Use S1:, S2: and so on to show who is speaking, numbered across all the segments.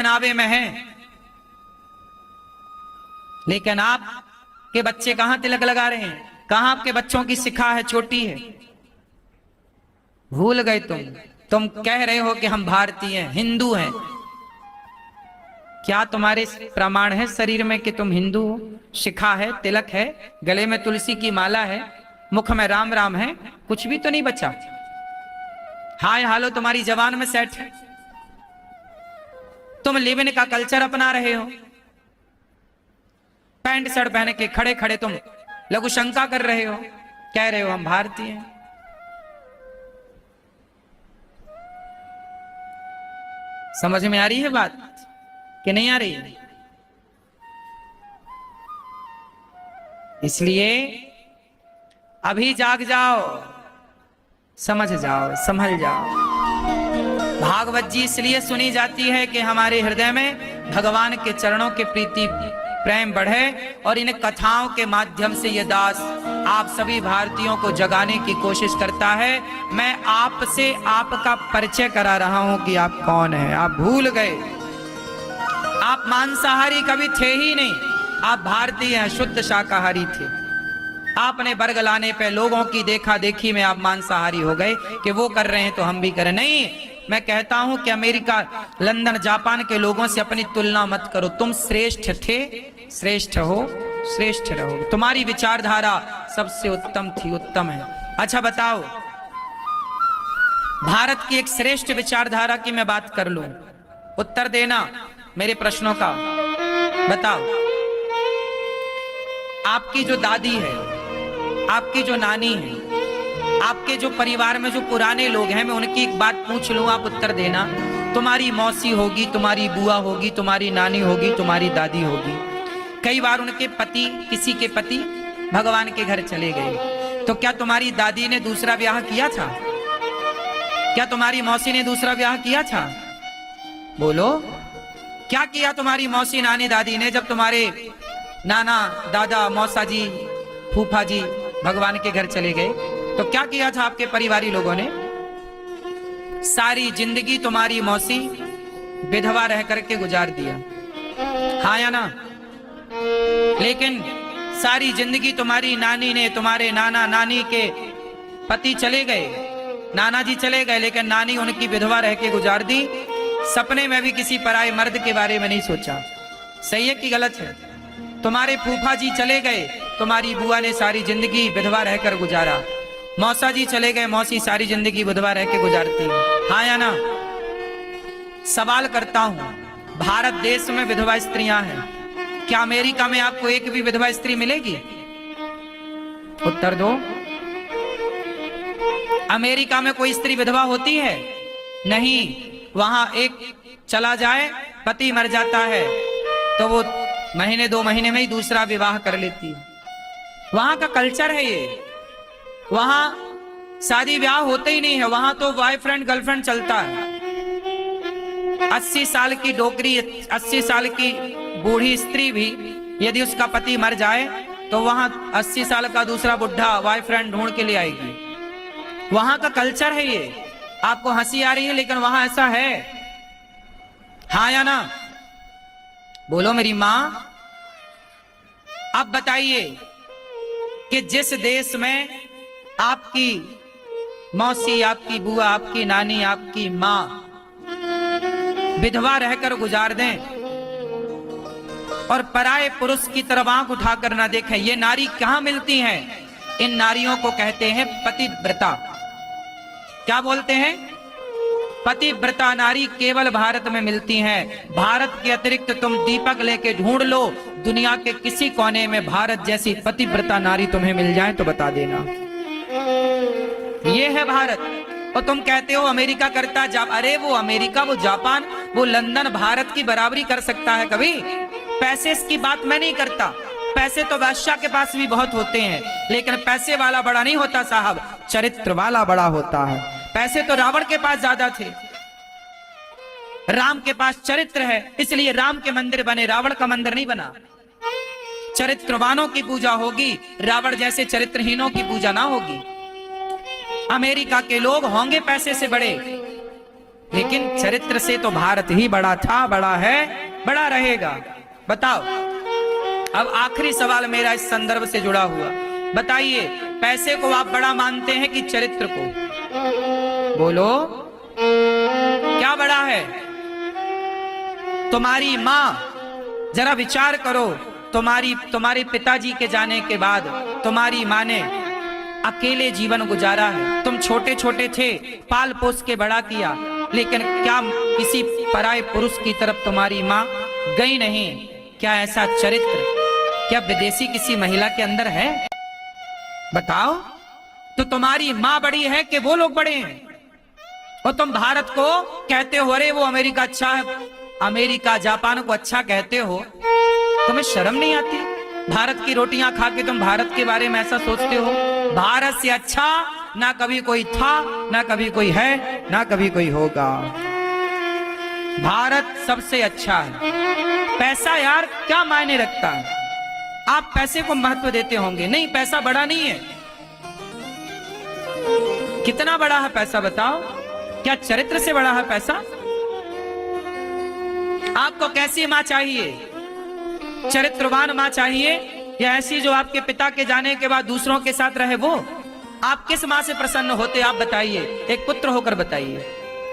S1: पहनावे में हैं, लेकिन आप के बच्चे कहां तिलक लगा रहे हैं? कहां आपके बच्चों की शिखा है, चोटी है? भूल गए तुम कह रहे हो कि हम भारतीय हैं, हिंदू हैं। क्या तुम्हारे प्रमाण है शरीर में कि तुम हिंदू हो? शिखा है, तिलक है, गले में तुलसी की माला है, मुख में राम राम है, कुछ भी तो नहीं बचा। हाय हालो तुम्हारी जबान में सेट है। तुम लिविन का कल्चर अपना रहे हो, पैंट शर्ट पहन के खड़े खड़े तुम लघु शंका कर रहे हो, कह रहे हो हम भारतीय हैं। समझ में आ रही है बात कि नहीं आ रही? इसलिए अभी जाग जाओ, समझ जाओ, संभल जाओ। भागवत जी इसलिए सुनी जाती है कि हमारे हृदय में भगवान के चरणों के प्रीति प्रेम बढ़े, और इन कथाओं के माध्यम से ये दास आप सभी भारतीयों को जगाने की कोशिश करता है। मैं आपसे आपका परिचय करा रहा हूं कि आप कौन हैं। आप भूल गए, आप मांसाहारी कभी थे ही नहीं, आप भारतीय हैं, शुद्ध शाकाहारी थे। आपने बर्ग लाने पे लोगों की देखा देखी में आप मांसाहारी हो गए कि वो कर रहे हैं तो हम भी करें। नहीं, मैं कहता हूं कि अमेरिका, लंदन, जापान के लोगों से अपनी तुलना मत करो। तुम श्रेष्ठ थे, श्रेष्ठ हो, श्रेष्ठ रहो। तुम्हारी विचारधारा सबसे उत्तम थी, उत्तम है। अच्छा बताओ, भारत की एक श्रेष्ठ विचारधारा की मैं बात कर लूं, उत्तर देना मेरे प्रश्नों का। बताओ, आपकी जो दादी है, आपकी जो नानी है, आपके जो परिवार में जो पुराने लोग हैं, मैं उनकी एक बात पूछ लूं, आप उत्तर देना। तुम्हारी मौसी होगी, तुम्हारी बुआ होगी, तुम्हारी नानी होगी, तुम्हारी दादी होगी। कई बार उनके पति, किसी के पति भगवान के घर चले गए, तो क्या तुम्हारी दादी ने दूसरा ब्याह किया था? क्या तुम्हारी मौसी ने दूसरा ब्याह किया था? बोलो, क्या किया तुम्हारी मौसी, नानी, दादी ने जब तुम्हारे नाना, दादा, मौसा जी, फूफा जी भगवान के घर चले गए? तो क्या किया था आपके परिवारी लोगों ने? सारी जिंदगी तुम्हारी मौसी विधवा रह करके गुजार दिया, हाँ या ना? लेकिन सारी जिंदगी तुम्हारी नानी ने, तुम्हारे नाना नानी के पति चले गए, नाना जी चले गए, लेकिन नानी उनकी विधवा रह के गुजार दी। सपने में भी किसी पराये मर्द के बारे में नहीं सोचा। सही है कि गलत है? तुम्हारे फूफा जी चले गए, तुम्हारी बुआ ने सारी जिंदगी विधवा रहकर गुजारा। मौसा जी चले गए, मौसी सारी जिंदगी विधवा रह के गुजारती है, हाँ या ना? सवाल करता हूं, भारत देश में विधवा स्त्रियां हैं, क्या अमेरिका में आपको एक भी विधवा स्त्री मिलेगी? उत्तर दो। अमेरिका में कोई स्त्री विधवा होती है? नहीं। वहां एक चला जाए, पति मर जाता है, तो वो महीने 2 महीने में ही दूसरा विवाह कर लेती है। वहां का कल्चर है ये। वहां शादी ब्याह होते ही नहीं है, वहां तो बॉयफ्रेंड गर्लफ्रेंड चलता है। 80 साल की डोकरी, 80 साल की बूढ़ी स्त्री भी यदि उसका पति मर जाए तो वहां 80 साल का दूसरा बुढ़ा बॉयफ्रेंड ढूंढ के ले आएगी। वहां का कल्चर है ये। आपको हंसी आ रही है, लेकिन वहां ऐसा है, हाँ या ना? बोलो मेरी मां। अब बताइए कि जिस देश में आपकी मौसी, आपकी बुआ, आपकी नानी, आपकी मां विधवा रहकर गुजार दें और पराये पुरुष की तरफ आंख उठाकर ना देखें, ये नारी कहां मिलती हैं? इन नारियों को कहते हैं पतिव्रता। क्या बोलते हैं? पतिव्रता नारी केवल भारत में मिलती हैं। भारत के अतिरिक्त तुम दीपक लेके ढूंढ लो, दुनिया के किसी कोने में भारत जैसी पतिव्रता नारी तुम्हें मिल जाए तो बता देना। ये है भारत। और तुम कहते हो अमेरिका करता, अरे वो अमेरिका, वो जापान, वो लंदन भारत की बराबरी कर सकता है कभी? पैसे की बात मैं नहीं करता, पैसे तो बादशाह के पास भी बहुत होते हैं, लेकिन पैसे वाला बड़ा नहीं होता साहब, चरित्र वाला बड़ा होता है। पैसे तो रावण के पास ज्यादा थे, राम के पास चरित्र है, इसलिए राम के मंदिर बने, रावण का मंदिर नहीं बना। चरित्रवानों की पूजा होगी, रावण जैसे चरित्रहीनों की पूजा ना होगी। अमेरिका के लोग होंगे पैसे से बड़े, लेकिन चरित्र से तो भारत ही बड़ा था, बड़ा है, बड़ा रहेगा। बताओ, अब आखिरी सवाल मेरा इस संदर्भ से जुड़ा हुआ, बताइए पैसे को आप बड़ा मानते हैं कि चरित्र को? बोलो, क्या बड़ा है? तुम्हारी मां, जरा विचार करो, तुम्हारे पिताजी के जाने के बाद तुम्हारी मां ने अकेले जीवन गुजारा है। तुम छोटे छोटे थे, पाल पोस के बड़ा किया, लेकिन क्या किसी पराये पुरुष की तरफ तुम्हारी मां गई नहीं? क्या ऐसा चरित्र क्या विदेशी किसी महिला के अंदर है? बताओ। तो तुम्हारी मां बड़ी है कि वो लोग बड़े हैं? और तुम भारत को कहते हो अरे वो अमेरिका अच्छा है, अमेरिका जापान को अच्छा कहते हो, तुम्हें शर्म नहीं आती? भारत की रोटियां खा के तुम भारत के बारे में ऐसा सोचते हो? भारत से अच्छा ना कभी कोई था, ना कभी कोई है, ना कभी कोई होगा। भारत सबसे अच्छा है। पैसा यार क्या मायने रखता है? आप पैसे को महत्व देते होंगे, नहीं पैसा बड़ा नहीं है। कितना बड़ा है पैसा बताओ? क्या चरित्र से बड़ा है पैसा? आपको कैसी मां चाहिए? चरित्रवान मां चाहिए या ऐसी जो आपके पिता के जाने के बाद दूसरों के साथ रहे वो? आप किस मां से प्रसन्न होते? आप बताइए, एक पुत्र होकर बताइए।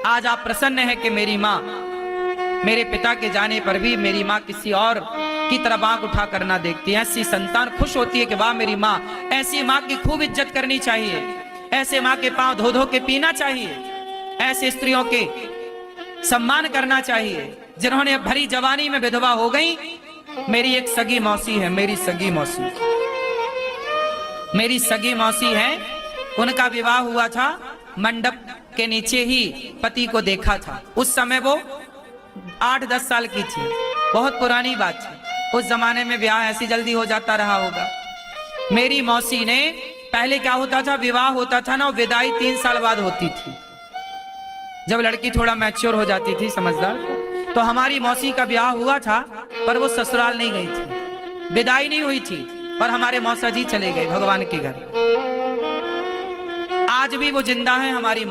S1: आज आप प्रसन्न हैं कि मेरी मां, मेरे पिता के जाने पर भी मेरी मां किसी और की तरफ आंख उठा कर ना देखती है। ऐसी संतान खुश होती है कि वाह मेरी मां। ऐसी मां की खूब इज्जत करनी चाहिए, ऐसे मां के पांव धो धो के पीना चाहिए, ऐसे स्त्रियों के सम्मान करना चाहिए जिन्होंने भरी जवानी में विधवा हो गई। मेरी एक सगी मौसी है, मेरी सगी मौसी है, उनका विवाह हुआ था, मंडप के नीचे ही पति को देखा था। उस समय वो 8-10 साल की थी, बहुत पुरानी बात थी। उस जमाने में ब्याह ऐसी जल्दी हो जाता रहा होगा। मेरी मौसी ने, पहले क्या होता था, विवाह होता था ना, विदाई 3 साल बाद होती थी, जब लड़की थोड़ा मैच्योर हो जाती थी, समझदार। तो हमारी मौसी का ब्याह हुआ था, पर वो ससुराल नहीं गई थी, विदाई नहीं हुई थी, और हमारे मौसा जी चले गए भगवान के घर। आज भी वो जिंदा है हमारी